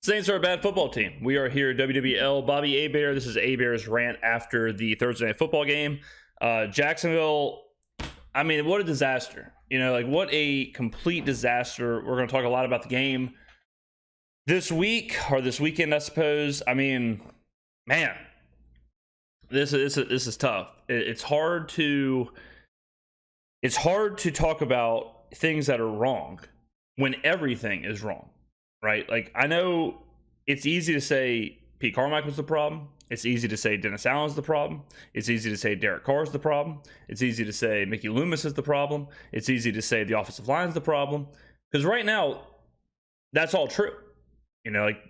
Saints are a bad football team. We are here at WWL Bobby Hebert. This is Hebert's rant after the Thursday night football game. Jacksonville, I mean, what a disaster. You know, like what a complete disaster. We're going to talk a lot about the game this week or this weekend, I suppose. I mean, man, this is tough. It's hard to talk about things that are wrong when everything is wrong. Right? Like, I know it's easy to say Pete Carmichael's the problem. It's easy to say Dennis Allen's the problem. It's easy to say Derek Carr's the problem. It's easy to say Mickey Loomis is the problem. It's easy to say the offensive line's the problem. Because right now, that's all true. You know, like,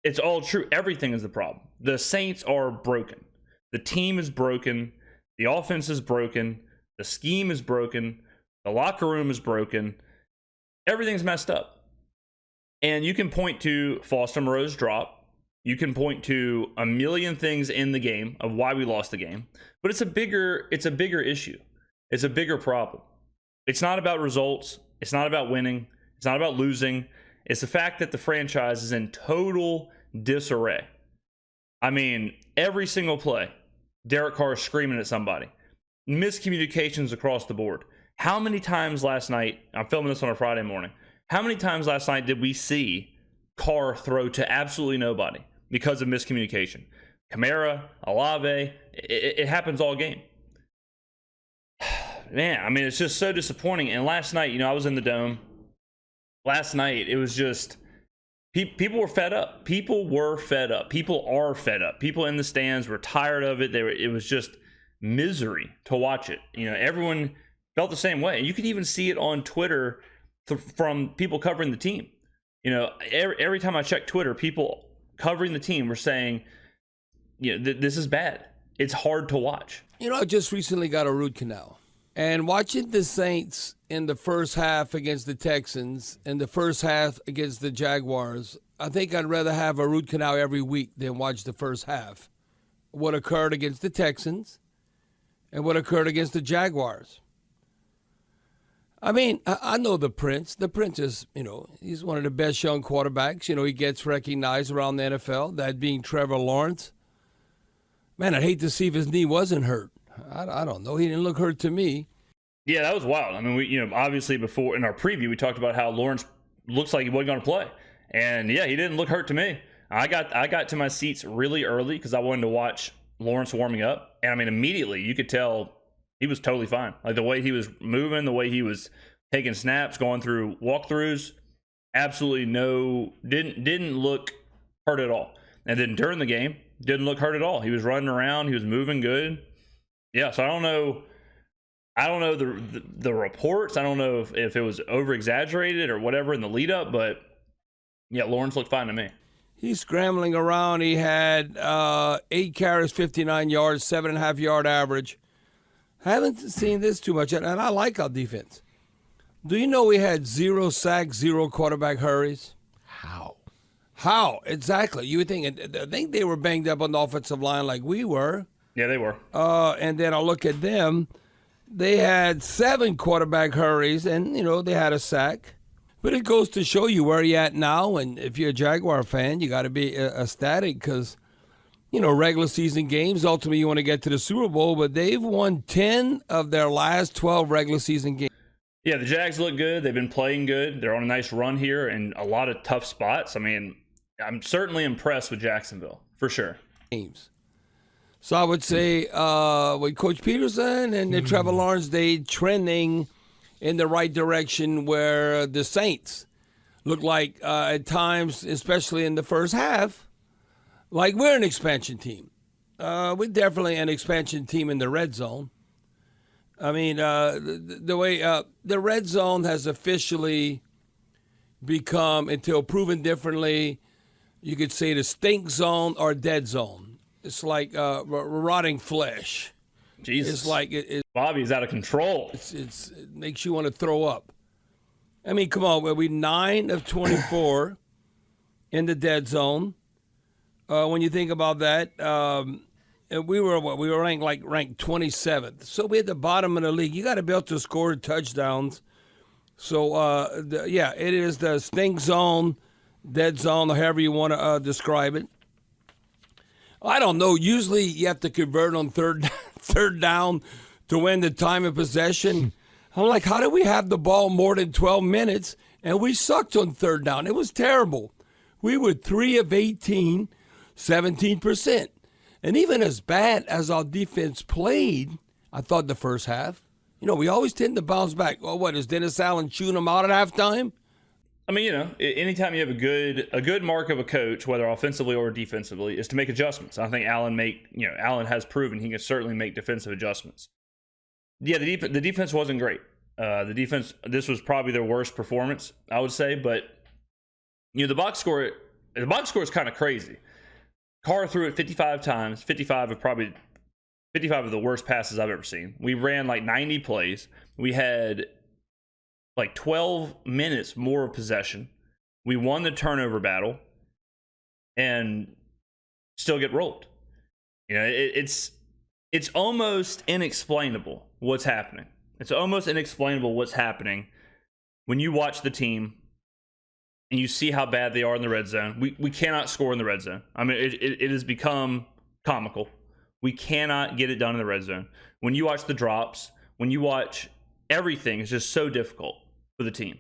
it's all true. Everything is the problem. The Saints are broken. The team is broken. The offense is broken. The scheme is broken. The locker room is broken. Everything's messed up. And you can point to Foster Moreau's drop. You can point to a million things in the game of why we lost the game. But it's a bigger issue. It's a bigger problem. It's not about results. It's not about winning. It's not about losing. It's the fact that the franchise is in total disarray. I mean, every single play, Derek Carr is screaming at somebody. Miscommunications across the board. How many times last night, I'm filming this on a Friday morning, how many times last night did we see Carr throw to absolutely nobody because of miscommunication? Kamara, Olave, it happens all game. Man, I mean, it's just so disappointing. And last night, you know, I was in the Dome. Last night, it was just, people were fed up. People were fed up. People are fed up. People in the stands were tired of it. It was just misery to watch it. You know, everyone felt the same way. You could even see it on Twitter from people covering the team. You know, every time I check Twitter, people covering the team were saying, you know, this is bad. It's hard to watch. You know, I just recently got a root canal. And watching the Saints in the first half against the Texans and the first half against the Jaguars, I think I'd rather have a root canal every week than watch the first half. What occurred against the Texans and what occurred against the Jaguars. I mean, I know the Prince. The Prince is, you know, he's one of the best young quarterbacks. You know, he gets recognized around the NFL, that being Trevor Lawrence. Man, I'd hate to see if his knee wasn't hurt. I don't know. He didn't look hurt to me. Yeah, that was wild. I mean, we, you know, obviously before in our preview, we talked about how Lawrence looks like he wasn't going to play. And yeah, he didn't look hurt to me. I got to my seats really early because I wanted to watch Lawrence warming up. And I mean, immediately you could tell he was totally fine. Like the way he was moving, the way he was taking snaps, going through walkthroughs, absolutely didn't look hurt at all. And then during the game, didn't look hurt at all. He was running around, he was moving good. Yeah, so I don't know the reports. I don't know if it was over exaggerated or whatever in the lead up, but yeah, Lawrence looked fine to me. He's scrambling around. He had 8 carries, 59 yards, 7.5 yard average. Haven't seen this too much, and I like our defense. Do you know we had 0 sacks, 0 quarterback hurries? How? Exactly. You would think, I think they were banged up on the offensive line like we were. Yeah, they were. And then I look at them. They had 7 quarterback hurries, and, you know, they had a sack. But it goes to show you where you're at now, and if you're a Jaguar fan, you got to be ecstatic because, you know, regular season games, ultimately you want to get to the Super Bowl, but they've won 10 of their last 12 regular season games. Yeah, the Jags look good. They've been playing good. They're on a nice run here in a lot of tough spots. I mean, I'm certainly impressed with Jacksonville, for sure. Games. So I would say with Coach Peterson and Trevor Lawrence, they trending in the right direction where the Saints look like at times, especially in the first half, like we're an expansion team. We're definitely an expansion team in the red zone. I mean, the way the red zone has officially become, until proven differently, you could say the stink zone or dead zone. It's like rotting flesh. Jesus. It's like Bobby's out of control. It makes you want to throw up. I mean, come on, we 9 of 24 in the dead zone. When you think about that, and we were ranked 27th. So we're at the bottom of the league. You got to be able to score touchdowns. So it is the stink zone, dead zone, or however you want to describe it. I don't know. Usually you have to convert on third down to win the time of possession. I'm like, how did we have the ball more than 12 minutes and we sucked on third down? It was terrible. We were 3 of 18, 17%. And even as bad as our defense played, I thought the first half, we always tend to bounce back. Well, what, is Dennis Allen chewing them out at halftime? I mean, anytime you have a good mark of a coach, whether offensively or defensively, is to make adjustments. I think Allen has proven he can certainly make defensive adjustments. Yeah, the defense wasn't great. This was probably their worst performance, I would say. But the box score is kind of crazy. Carr threw it 55 times. 55 of the worst passes I've ever seen. We ran like 90 plays. We had like 12 minutes more of possession. We won the battle and still get rolled. It's almost inexplainable what's happening. It's almost inexplainable what's happening when you watch the team and you see how bad they are in the red zone. We cannot score in the red zone. I mean, it has become comical. We cannot get it done in the red zone. When you watch the drops, when you watch everything, is just so difficult for the team.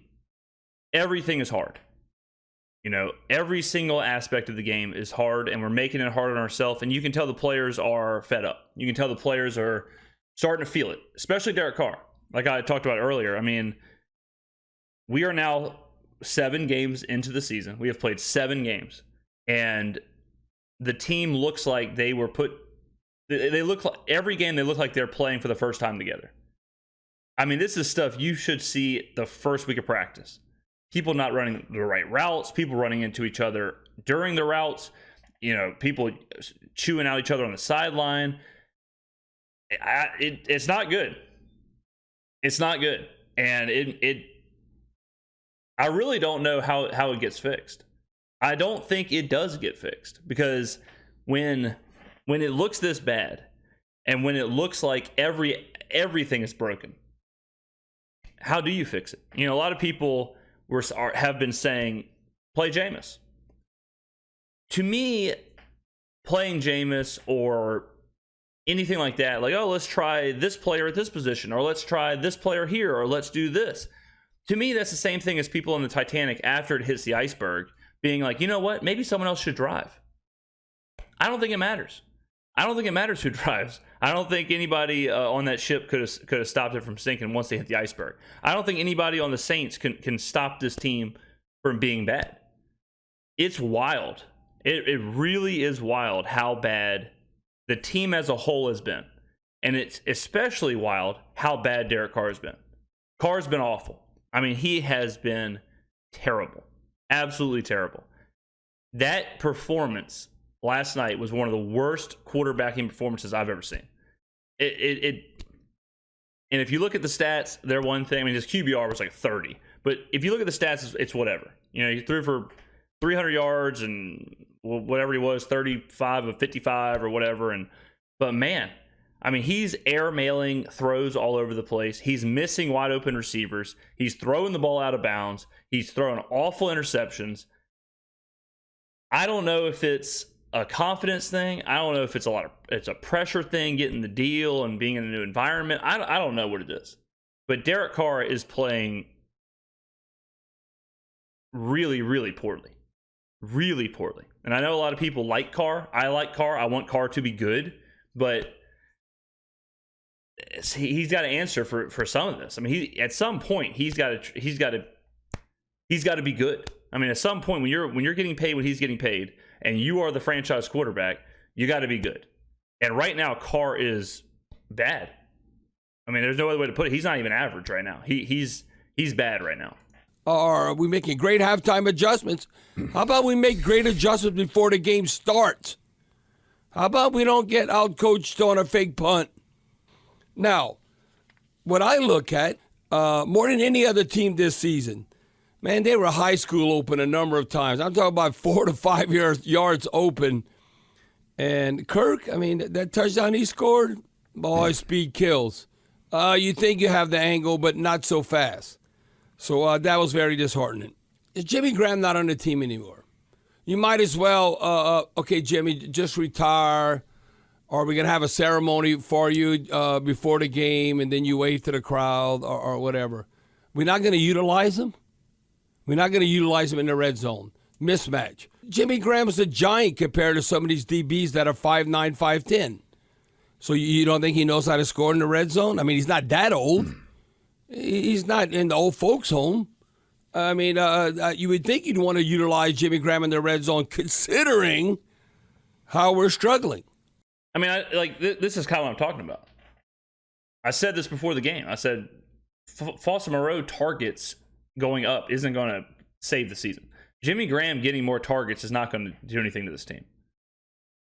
Everything is hard. Every single aspect of the game is hard, and we're making it hard on ourselves. And you can tell the players are fed up. You can tell the players are starting to feel it, especially Derek Carr. Like I talked about earlier, I mean, we are now 7 games into the season. We have played 7 games, and the team looks like they look like every game they look like they're playing for the first time together. I mean, this is stuff you should see the first week of practice. People not running the right routes, people running into each other during the routes, people chewing out each other on the sideline. It's not good. It's not good. And I really don't know how it gets fixed. I don't think it does get fixed, because when it looks this bad and when it looks like everything is broken, how do you fix it? A lot of people have been saying, play Jameis. To me, playing Jameis or anything like that, like, oh, let's try this player at this position, or let's try this player here, or let's do this. To me, that's the same thing as people on the Titanic after it hits the iceberg being like, you know what, maybe someone else should drive. I don't think it matters. I don't think it matters who drives. I don't think anybody on that ship could have stopped it from sinking once they hit the iceberg. I don't think anybody on the Saints can stop this team from being bad. It's wild. It really is wild how bad the team as a whole has been. And it's especially wild how bad Derek Carr has been. Carr's been awful. I mean, he has been terrible. Absolutely terrible. That performance last night was one of the worst quarterbacking performances I've ever seen. And if you look at the stats, they're one thing. I mean, his QBR was like 30. But if you look at the stats, it's whatever. He threw for 300 yards and whatever he was, 35 of 55 or whatever. But man, I mean, he's air-mailing throws all over the place. He's missing wide open receivers. He's throwing the ball out of bounds. He's throwing awful interceptions. I don't know if it's a confidence thing. I don't know if it's a pressure thing, getting the deal and being in a new environment. I don't know what it is. But Derek Carr is playing really, really poorly. Really poorly. And I know a lot of people like Carr. I like Carr. I want Carr to be good. But he's got to answer for some of this. I mean, at some point he's got to be good. I mean, at some point when you're getting paid what he's getting paid, and you are the franchise quarterback, you got to be good. And right now, Carr is bad. I mean, there's no other way to put it. He's not even average right now. He's bad right now. Are we making great halftime adjustments? How about we make great adjustments before the game starts? How about we don't get out-coached on a fake punt? Now, what I look at, more than any other team this season, man, they were high school open a number of times. I'm talking about 4 to 5 yards open. And Kirk, I mean, that touchdown he scored, boy, speed kills. You think you have the angle, but not so fast. So that was very disheartening. is Jimmy Graham not on the team anymore? You might as well, okay, Jimmy, just retire, or we're going to have a ceremony for you before the game, and then you wave to the crowd or whatever. We're not going to utilize him? We're not going to utilize him in the red zone. Mismatch. Jimmy Graham is a giant compared to some of these DBs that are 5'9", 5'10". So you don't think he knows how to score in the red zone? I mean, he's not that old. He's not in the old folks' home. I mean, you would think you'd want to utilize Jimmy Graham in the red zone considering how we're struggling. I mean, this is kind of what I'm talking about. I said this before the game. I said Foster Moreau targets going up isn't going to save the season. Jimmy Graham getting more targets is not going to do anything to this team.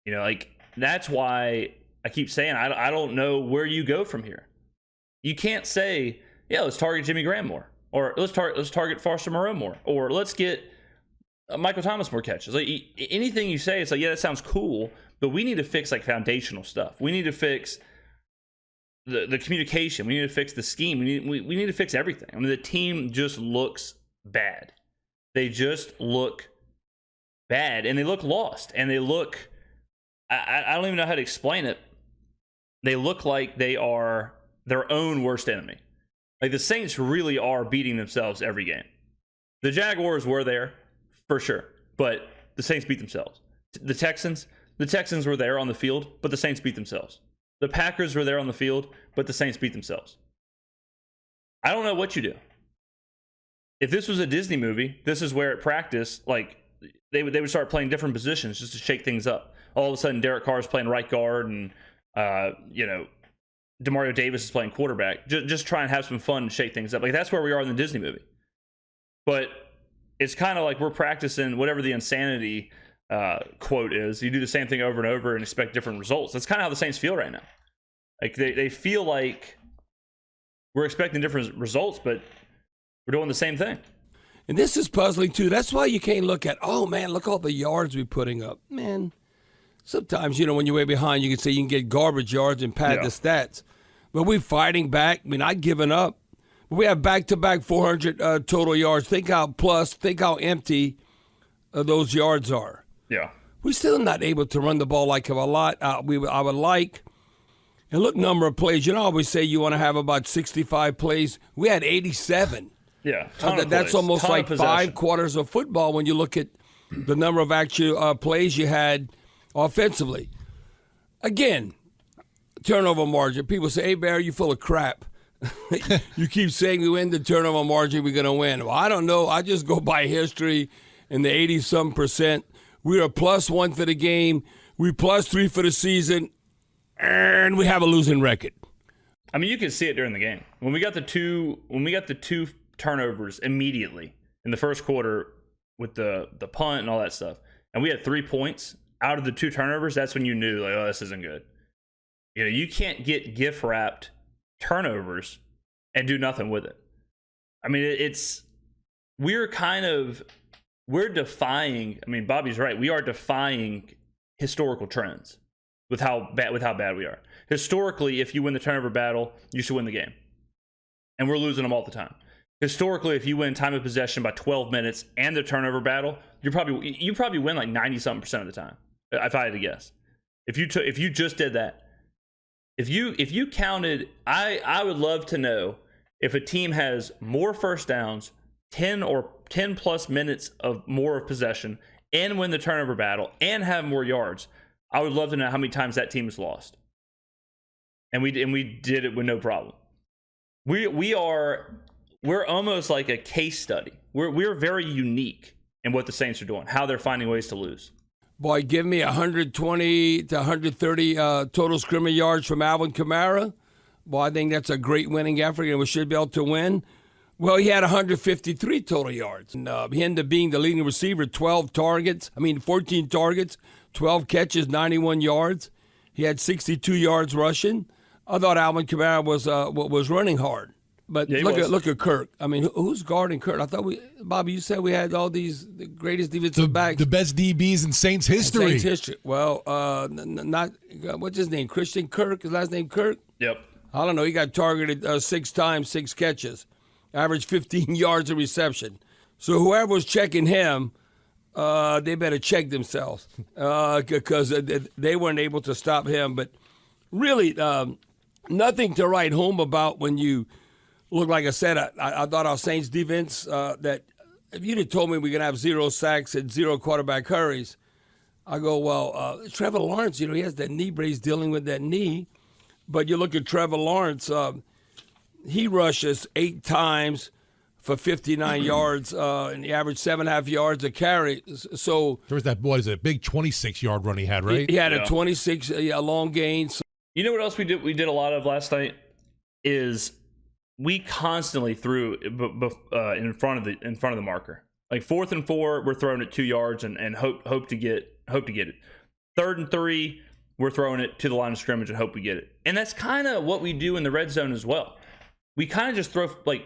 You know, like, that's why I keep saying I don't know where you go from here. You can't say, yeah, let's target Jimmy Graham more, or let's target Foster Moreau more, or let's get Michael Thomas more catches. Like, anything you say, it's like, yeah, that sounds cool, but we need to fix like foundational stuff. We need to fix the communication. We need to fix the scheme. We need to fix everything. I mean, the team just looks bad. They just look bad, and they look lost, and they look, I don't even know how to explain it. They look like they are their own worst enemy. Like, the Saints really are beating themselves every game. The Jaguars were there, for sure, but the Saints beat themselves. The Texans were there on the field, but the Saints beat themselves. The Packers were there on the field, but the Saints beat themselves. I don't know what you do. If this was a Disney movie, this is where at practice, like, they would start playing different positions just to shake things up. All of a sudden, Derek Carr is playing right guard, and Demario Davis is playing quarterback. Just try and have some fun and shake things up. Like, that's where we are in the Disney movie. But it's kind of like we're practicing whatever the insanity quote is. You do the same thing over and over and expect different results. That's kind of how the Saints feel right now. Like, they feel like we're expecting different results, but we're doing the same thing. And this is puzzling, too. That's why you can't look at, oh, man, look all the yards we're putting up. Man, sometimes, when you're way behind, you can say you can get garbage yards and pad the stats. But we're fighting back. I mean, not giving up. But we have back-to-back 400 total yards. Think how empty those yards are. Yeah. We're still not able to run the ball like a lot. I would like. And look, number of plays. I always say you want to have about 65 plays. We had 87. Yeah, that's almost like 5 quarters of football when you look at the number of actual plays you had offensively. Again, turnover margin. People say, hey, Barry, you're full of crap. You keep saying we win the turnover margin, we're going to win. Well, I don't know. I just go by history and the 80-some%. We are +1 for the game. We +3 for the season. And we have a losing record. I mean, you can see it during the game. When we got the two turnovers immediately in the first quarter with the punt and all that stuff, and we had 3 points out of the 2 turnovers, that's when you knew, like, oh, this isn't good. You can't get gift wrapped turnovers and do nothing with it. I mean, we're defying. I mean, Bobby's right. We are defying historical trends with how bad we are. Historically, if you win the turnover battle, you should win the game, and we're losing them all the time. Historically, if you win time of possession by 12 minutes and the turnover battle, you probably win like 90-something% of the time. If I had to guess, if you just did that, if you counted, I would love to know if a team has more first downs, 10 plus minutes of more of possession, and win the turnover battle and have more yards. I would love to know how many times that team has lost. And we did it with no problem. We're almost like a case study. We're very unique in what the Saints are doing, how they're finding ways to lose. Boy, give me 120 to 130 total scrimmage yards from Alvin Kamara. Boy, I think that's a great winning effort, and we should be able to win. Well, he had 153 total yards. And he ended up being the leading receiver, 14 targets, 12 catches, 91 yards. He had 62 yards rushing. I thought Alvin Kamara was running hard. But yeah, look at Kirk. I mean, who's guarding Kirk? I thought Bobby, you said we had all the greatest defensive backs. The best DBs in Saints history. Well, not what's his name? Christian Kirk. His last name Kirk. Yep. I don't know. He got targeted 6 times, 6 catches, averaged 15 yards of reception. So whoever was checking him, they better check themselves because they weren't able to stop him. But really, nothing to write home about when you look. Like I said, I thought our Saints defense, that if you'd have told me we're going to have 0 sacks and 0 quarterback hurries, I go, well, Trevor Lawrence, he has that knee brace, dealing with that knee. But you look at Trevor Lawrence, he rushes 8 times for 59 yards, and he averaged 7.5 yards a carry. So there was that, what is it, big 26-yard run he had, right? He had a 26 long gain. So. You know what else we did a lot of last night is we constantly threw in front of the marker. Like 4th and 4, we're throwing it 2 yards and hope to get it. 3rd and 3, we're throwing it to the line of scrimmage and hope we get it. And that's kind of what we do in the red zone as well. We kind of just throw, like,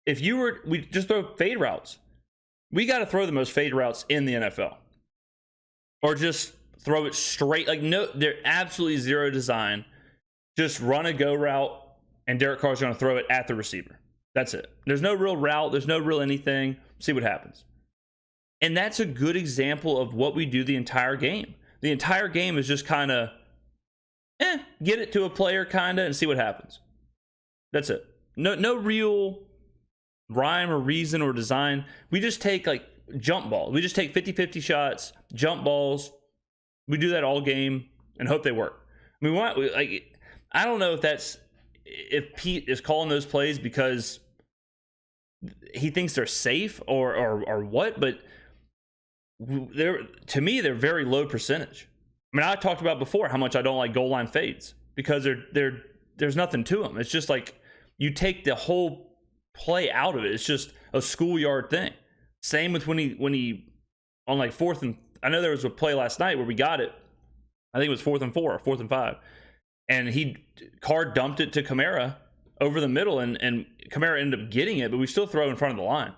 we just throw fade routes. We got to throw the most fade routes in the NFL. Or just throw it straight. Like, no, they're absolutely zero design. Just run a go route, and Derek Carr's going to throw it at the receiver. That's it. There's no real route. There's no real anything. See what happens. And that's a good example of what we do the entire game. The entire game is just kind of, get it to a player kind of and see what happens. That's it. No real rhyme or reason or design. We just take like jump balls. We just take 50-50 shots, jump balls. We do that all game and hope they work. I mean, I don't know if Pete is calling those plays because he thinks they're safe or what, but to me they're very low percentage. I mean, I talked about before how much I don't like goal line fades because there's nothing to them. It's just like you take the whole play out of it. It's just a schoolyard thing. Same with when he on like 4th and, I know there was a play last night where we got it. I think it was 4th and 4 or 4th and 5, and Carr dumped it to Kamara over the middle, and Kamara ended up getting it, but we still throw in front of the line.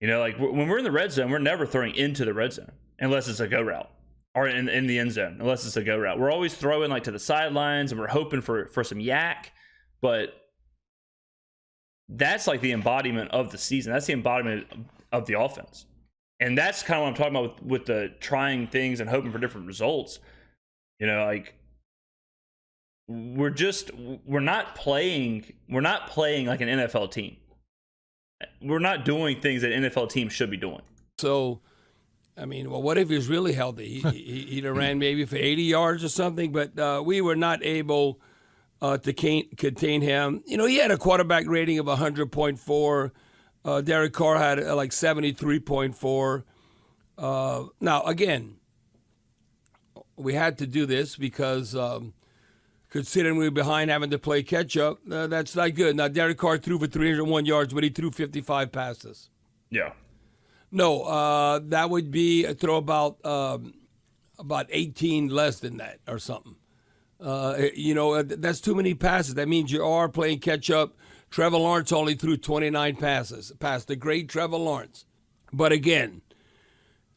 Like when we're in the red zone, we're never throwing into the red zone unless it's a go route, or in the end zone unless it's a go route. We're always throwing like to the sidelines, and we're hoping for some yak, but that's like the embodiment of the season. That's the embodiment of the offense. And that's kind of what I'm talking about with the trying things and hoping for different results. Like we're not playing like an NFL team. We're not doing things that NFL teams should be doing. So, I mean, well, what if he was really healthy? He'd have ran maybe for 80 yards or something, but we were not able to contain him. He had a quarterback rating of 100.4. Derek Carr had like 73.4. Now, again, we had to do this because considering we were behind having to play catch-up, that's not good. Now, Derek Carr threw for 301 yards, but he threw 55 passes. Yeah. No, that would be a throw about 18 less than that or something. That's too many passes. That means you are playing catch-up. Trevor Lawrence only threw 29 passes, past the great Trevor Lawrence. But again,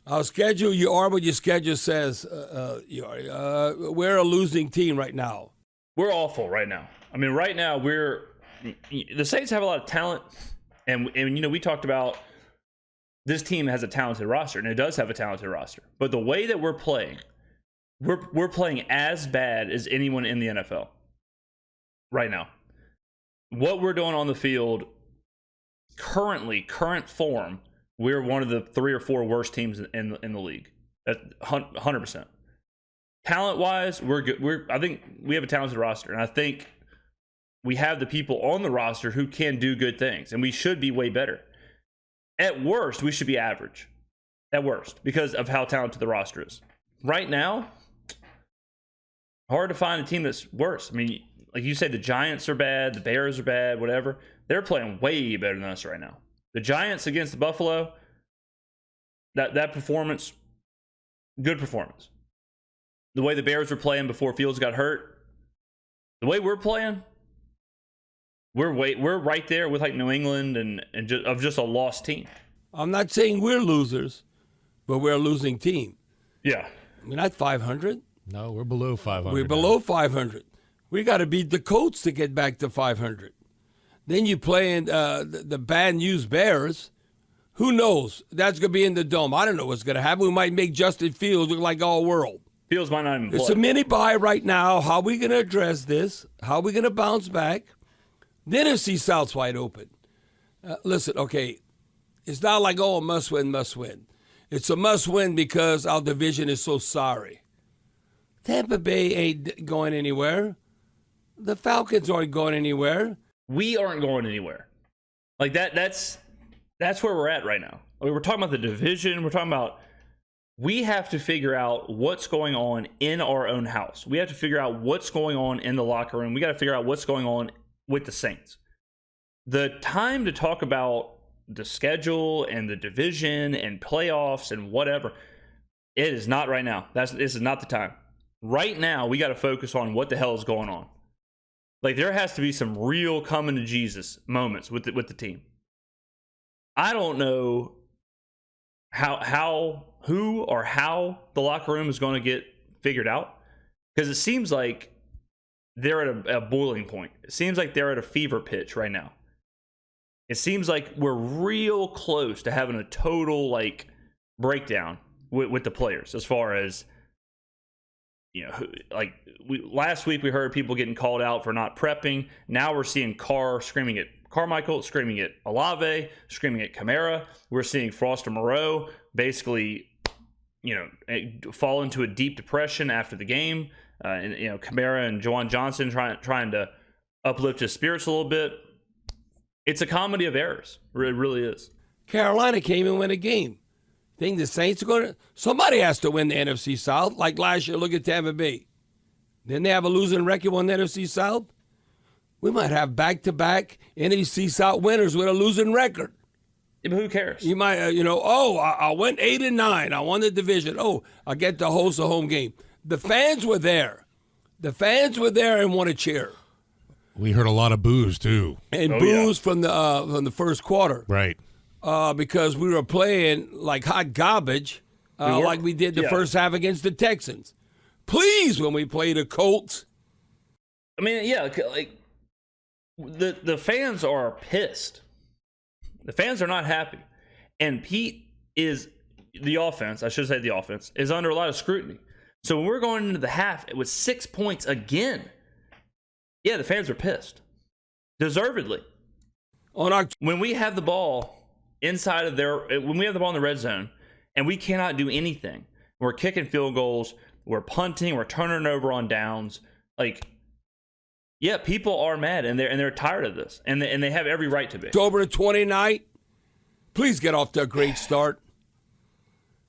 our schedule, you are what your schedule says. We're a losing team right now. We're awful right now. I mean, right now the Saints have a lot of talent, and we talked about this team has a talented roster, and it does have a talented roster. But the way that we're playing, we're playing as bad as anyone in the NFL right now. What we're doing on the field, current form, we're one of the 3 or 4 worst teams in the league. That's 100%. Talent-wise, we're good. I think we have a talented roster, and I think we have the people on the roster who can do good things, and we should be way better. At worst, we should be average. At worst, because of how talented the roster is. Right now, hard to find a team that's worse. I mean, like you said, the Giants are bad, the Bears are bad, whatever. They're playing way better than us right now. The Giants against the Buffalo, that performance, good performance. The way the Bears were playing before Fields got hurt, the way we're playing, we're right there with like New England and just a lost team. I'm not saying we're losers, but we're a losing team. Yeah. We're not 500. No, we're below 500. We're below 500. We got to beat the Colts to get back to 500. Then you play in the bad news Bears, Who knows? That's going to be in the dome. I don't know what's going to happen. We might make Justin Fields look like all world. Fields might not even play. It's a mini bye right now. How are we going to address this? How are we going to bounce back? The NFC South's wide open. Listen, okay, it's not like, oh, must win, must win. It's a must win because our division is so sorry. Tampa Bay ain't going anywhere. The Falcons aren't going anywhere. We aren't going anywhere. Like that's where we're at right now. I mean, we're talking about the division. We're talking about we have to figure out what's going on in our own house. We have to figure out what's going on in the locker room. We got to figure out what's going on with the Saints. The time to talk about the schedule and the division and playoffs and whatever, it is not right now. This is not the time. Right now, we got to focus on what the hell is going on. Like, there has to be some real coming to Jesus moments with the team. I don't know who or how the locker room is going to get figured out, because it seems like they're at a boiling point. It seems like they're at a fever pitch right now. It seems like we're real close to having a total breakdown with the players, as far as, last week we heard people getting called out for not prepping. Now we're seeing Carr screaming at Carmichael, screaming at Olave, screaming at Kamara. We're seeing Foster Moreau basically, fall into a deep depression after the game. And Kamara and Juwan Johnson trying to uplift his spirits a little bit. It's a comedy of errors. It really is. Carolina can't even win a game. Think the Saints are going to? Somebody has to win the NFC South. Like last year, look at Tampa Bay. Didn't they have a losing record on the NFC South? We might have back-to-back NFC South winners with a losing record. Yeah, but who cares? You might, I went 8-9. I won the division. Oh, I get to host a home game. The fans were there. The fans were there and want to cheer. We heard a lot of boos too, and boos from the first quarter, right? Because we were playing like hot garbage, like we did the first half against the Texans. Please, when we play the Colts. I mean, the fans are pissed. The fans are not happy, and Pete is the offense. I should say the offense is under a lot of scrutiny. So when we're going into the half with 6 points again. Yeah, the fans are pissed. Deservedly. When we have the ball inside of when we have the ball in the red zone and we cannot do anything, we're kicking field goals, we're punting, we're turning over on downs. People are mad and they're tired of this, and they have every right to be. October 29th, please get off to a great start.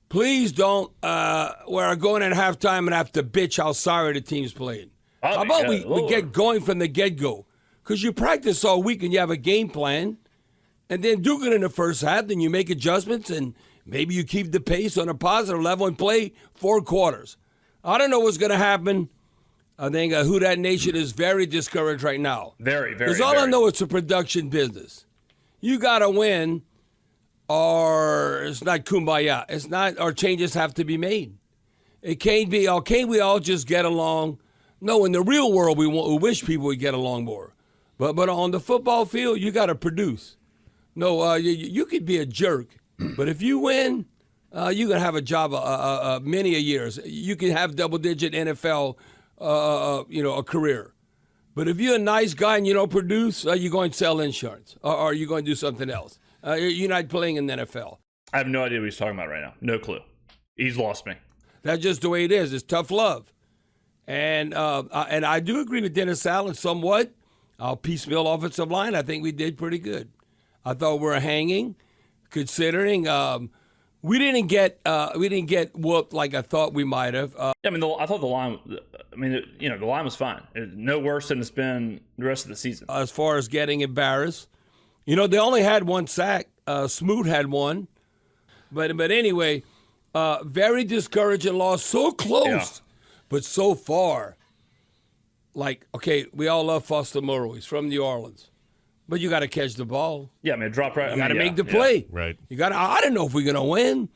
Please don't we're going at halftime and have to bitch how sorry the team's playing. How about we get going from the get-go? Because you practice all week and you have a game plan, and then do good in the first half, then you make adjustments, and maybe you keep the pace on a positive level and play 4 quarters. I don't know what's going to happen. I think Who Dat Nation is very discouraged right now. Very, very. Because all I know, it's a production business. You got to win, or it's not kumbaya. It's not, or changes have to be made. It can't be, can't we all just get along? No, in the real world, we wish people would get along more. But on the football field, you got to produce. No, you could be a jerk, but if you win, you're going to have a job many a years. You can have double-digit NFL, a career. But if you're a nice guy and you don't produce, you're going to sell insurance, or you're going to do something else. You're not playing in the NFL. I have no idea what he's talking about right now. No clue. He's lost me. That's just the way it is. It's tough love. And I do agree with Dennis Allen somewhat. Our piecemeal offensive line, I think we did pretty good. I thought we were hanging, considering we didn't get whooped like I thought we might have. I thought the line. The line was fine. It's no worse than it's been the rest of the season. As far as getting embarrassed, they only had 1 sack. Smoot had 1, but anyway, very discouraging loss. So close. Yeah. But so far, we all love Foster Moreau. He's from New Orleans. But you got to catch the ball. Yeah, drop right. You got to make the play. Right. You got. I don't know if we're going to win.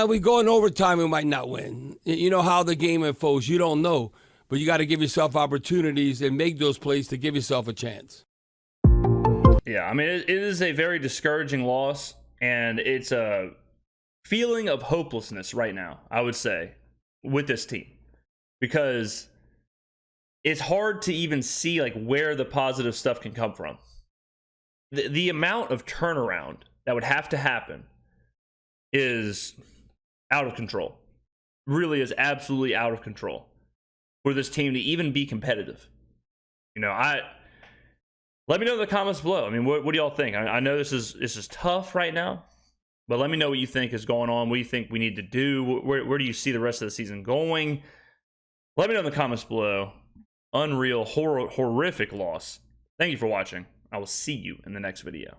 We go in overtime, we might not win. You know how the game unfolds. You don't know. But you got to give yourself opportunities and make those plays to give yourself a chance. Yeah, it is a very discouraging loss. And it's a feeling of hopelessness right now, I would say, with this team. Because it's hard to even see like where the positive stuff can come from. The amount of turnaround that would have to happen is out of control. Really is absolutely out of control for this team to even be competitive. Let me know in the comments below. I mean, what do y'all think? I know this is tough right now, but let me know what you think is going on. What do you think we need to do? Where do you see the rest of the season going? Let me know in the comments below. Unreal, horrific loss. Thank you for watching. I will see you in the next video.